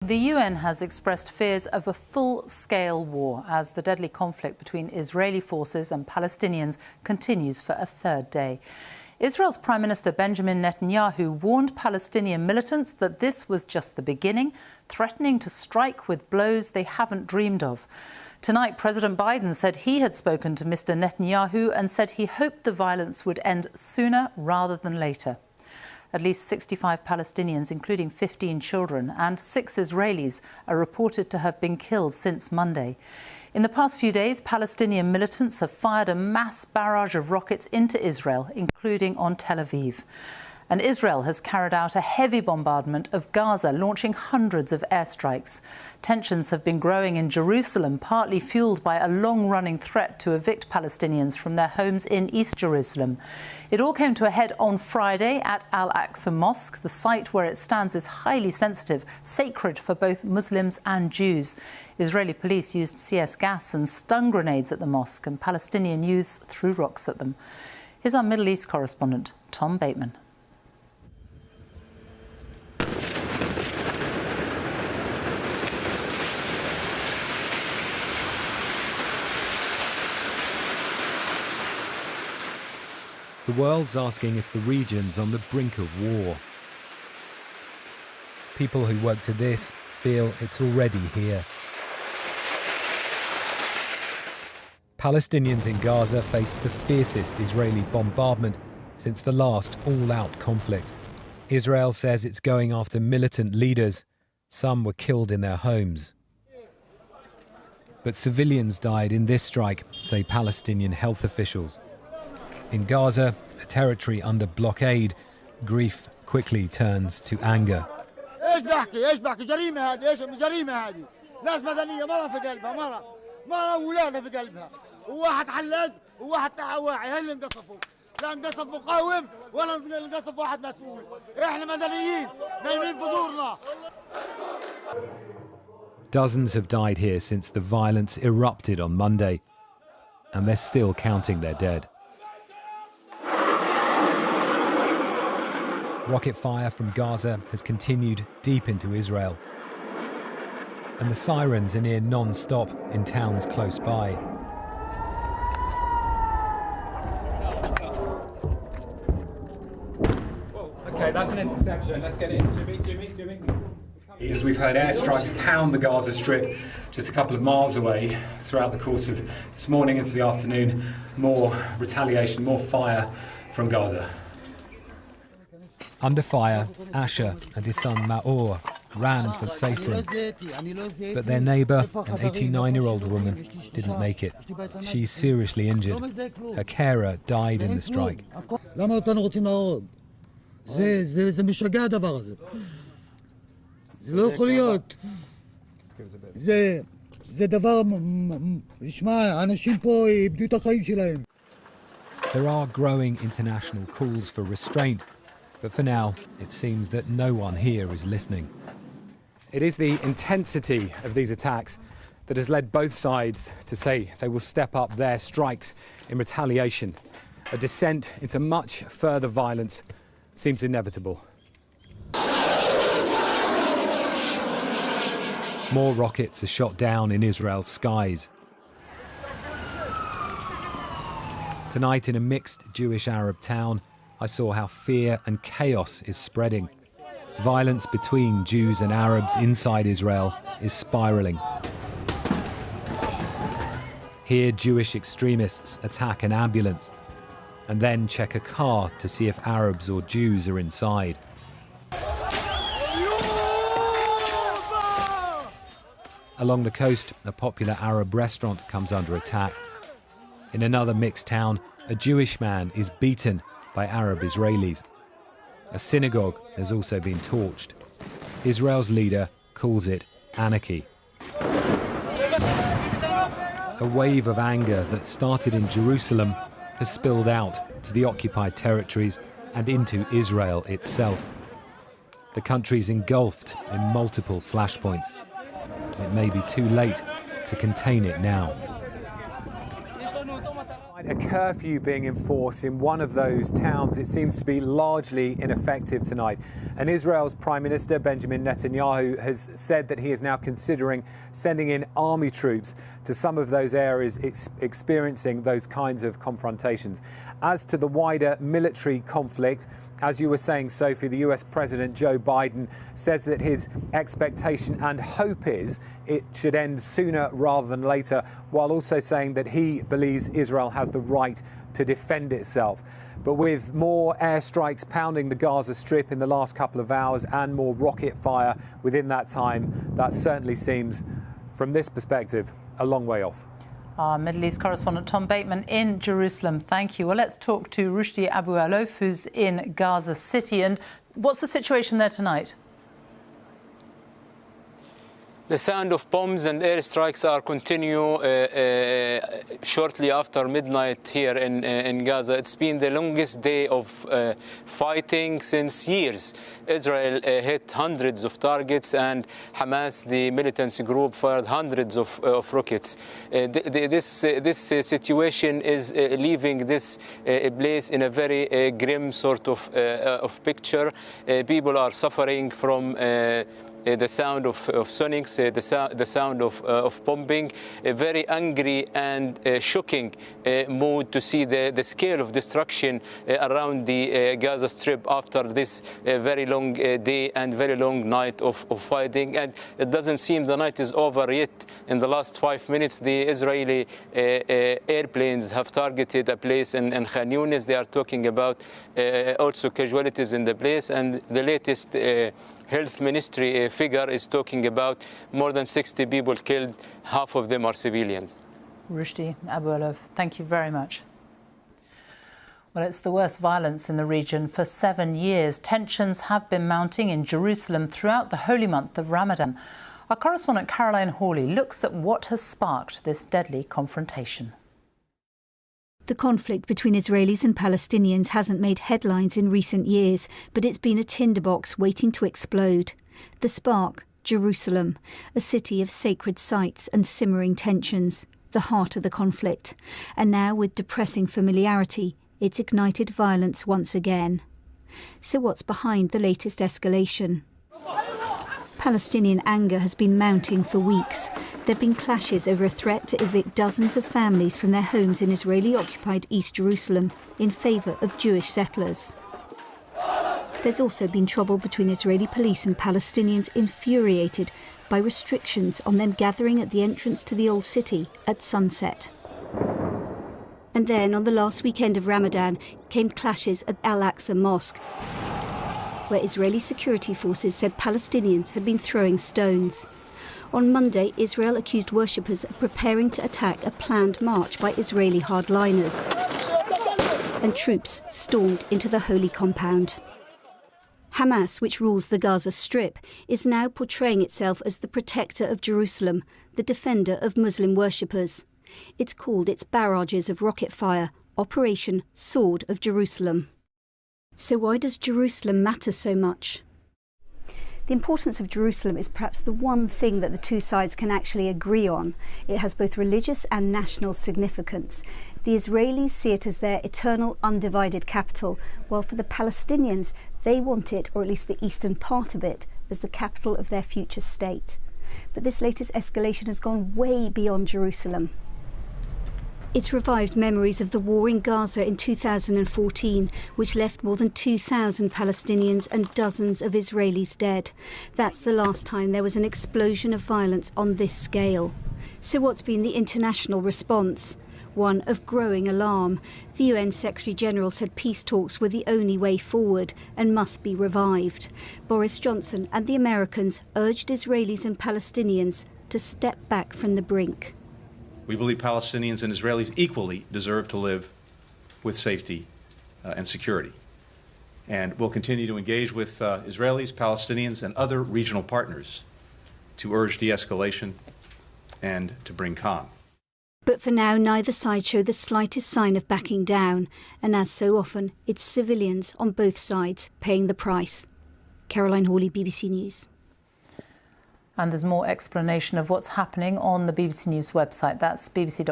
The UN has expressed fears of a full-scale war as the deadly conflict between Israeli forces and Palestinians continues for a third day. Israel's Prime Minister Benjamin Netanyahu warned Palestinian militants that this was just the beginning, threatening to strike with blows they haven't dreamed of. Tonight, President Biden said he had spoken to Mr. Netanyahu and said he hoped the violence would end sooner rather than later. At least 65 Palestinians, including 15 children, and 6 Israelis are reported to have been killed since Monday. In the past few days, Palestinian militants have fired a mass barrage of rockets into Israel, including on Tel Aviv. And Israel has carried out a heavy bombardment of Gaza, launching hundreds of airstrikes. Tensions have been growing in Jerusalem, partly fueled by a long-running threat to evict Palestinians from their homes in East Jerusalem. It all came to a head on Friday at Al-Aqsa Mosque. The site where it stands is highly sensitive, sacred for both Muslims and Jews. Israeli police used CS gas and stun grenades at the mosque, and Palestinian youths threw rocks at them. Here's our Middle East correspondent, Tom Bateman. The world's asking if the region's on the brink of war. People who work to this feel it's already here. Palestinians in Gaza faced the fiercest Israeli bombardment since the last all-out conflict. Israel says it's going after militant leaders. Some were killed in their homes. But civilians died in this strike, say Palestinian health officials. In Gaza, a territory under blockade, grief quickly turns to anger. Dozens have died here since the violence erupted on Monday, and they're still counting their dead. Rocket fire from Gaza has continued deep into Israel. And the sirens are near non-stop in towns close by. Whoa, okay, that's an interception. Let's get in. Jimmy. As we've heard airstrikes pound the Gaza Strip just a couple of miles away throughout the course of this morning into the afternoon. More retaliation, more fire from Gaza. Under fire, Asher and his son Maor ran for safe room. But their neighbour, an 89-year-old woman, didn't make it. She's seriously injured. Her carer died in the strike. There are growing international calls for restraint. But for now, it seems that no one here is listening. It is the intensity of these attacks that has led both sides to say they will step up their strikes in retaliation. A descent into much further violence seems inevitable. More rockets are shot down in Israel's skies. Tonight, in a mixed Jewish-Arab town, I saw how fear and chaos is spreading. Violence between Jews and Arabs inside Israel is spiralling. Here, Jewish extremists attack an ambulance and then check a car to see if Arabs or Jews are inside. Along the coast, a popular Arab restaurant comes under attack. In another mixed town, a Jewish man is beaten by Arab Israelis. A synagogue has also been torched. Israel's leader calls it anarchy. A wave of anger that started in Jerusalem has spilled out to the occupied territories and into Israel itself. The country's engulfed in multiple flashpoints. It may be too late to contain it now. A curfew being enforced in one of those towns. It seems to be largely ineffective tonight. And Israel's Prime Minister Benjamin Netanyahu has said that he is now considering sending in army troops to some of those areas experiencing those kinds of confrontations. As to the wider military conflict, as you were saying, Sophie, the US President Joe Biden says that his expectation and hope is it should end sooner rather than later, while also saying that he believes Israel has the right to defend itself. But with more airstrikes pounding the Gaza Strip in the last couple of hours and more rocket fire within that time, that certainly seems, from this perspective, a long way off. Our Middle East correspondent Tom Bateman in Jerusalem. Thank you. Well, let's talk to Rushdie Abu Alof, who's in Gaza City. And what's the situation there tonight? The sound of bombs and airstrikes are continue shortly after midnight here in Gaza. It's been the longest day of fighting since years. Israel hit hundreds of targets, and Hamas, the militancy group, fired hundreds of rockets. This situation is leaving this place in a very grim sort of picture. People are suffering from the sound of sonics, the sound of bombing, a very angry and shocking mood to see the scale of destruction around the Gaza Strip after this very long day and very long night of fighting. And it doesn't seem the night is over yet. In the last 5 minutes, the Israeli airplanes have targeted a place in Khan Yunis. They are talking about also casualties in the place, and the latest Health Ministry figure is talking about more than 60 people killed. Half of them are civilians. Rushdie Abu Alof, thank you very much. Well, it's the worst violence in the region for 7 years. Tensions have been mounting in Jerusalem throughout the holy month of Ramadan. Our correspondent Caroline Hawley looks at what has sparked this deadly confrontation. The conflict between Israelis and Palestinians hasn't made headlines in recent years, but it's been a tinderbox waiting to explode. The spark, Jerusalem, a city of sacred sites and simmering tensions, the heart of the conflict. And now, with depressing familiarity, it's ignited violence once again. So what's behind the latest escalation? Palestinian anger has been mounting for weeks. There have been clashes over a threat to evict dozens of families from their homes in Israeli-occupied East Jerusalem in favour of Jewish settlers. There's also been trouble between Israeli police and Palestinians infuriated by restrictions on them gathering at the entrance to the old city at sunset. And then, on the last weekend of Ramadan, came clashes at Al-Aqsa Mosque, where Israeli security forces said Palestinians had been throwing stones. On Monday, Israel accused worshippers of preparing to attack a planned march by Israeli hardliners, and troops stormed into the holy compound. Hamas, which rules the Gaza Strip, is now portraying itself as the protector of Jerusalem, the defender of Muslim worshippers. It's called its barrages of rocket fire Operation Sword of Jerusalem. So why does Jerusalem matter so much? The importance of Jerusalem is perhaps the one thing that the two sides can actually agree on. It has both religious and national significance. The Israelis see it as their eternal, undivided capital, while for the Palestinians, they want it, or at least the eastern part of it, as the capital of their future state. But this latest escalation has gone way beyond Jerusalem. It's revived memories of the war in Gaza in 2014, which left more than 2,000 Palestinians and dozens of Israelis dead. That's the last time there was an explosion of violence on this scale. So what's been the international response? One of growing alarm. The UN Secretary-General said peace talks were the only way forward and must be revived. Boris Johnson and the Americans urged Israelis and Palestinians to step back from the brink. We believe Palestinians and Israelis equally deserve to live with safety and security. And we'll continue to engage with Israelis, Palestinians, and other regional partners to urge de-escalation and to bring calm. But for now, neither side show the slightest sign of backing down. And as so often, it's civilians on both sides paying the price. Caroline Hawley, BBC News. And there's more explanation of what's happening on the BBC News website. That's bbc.co.uk/news.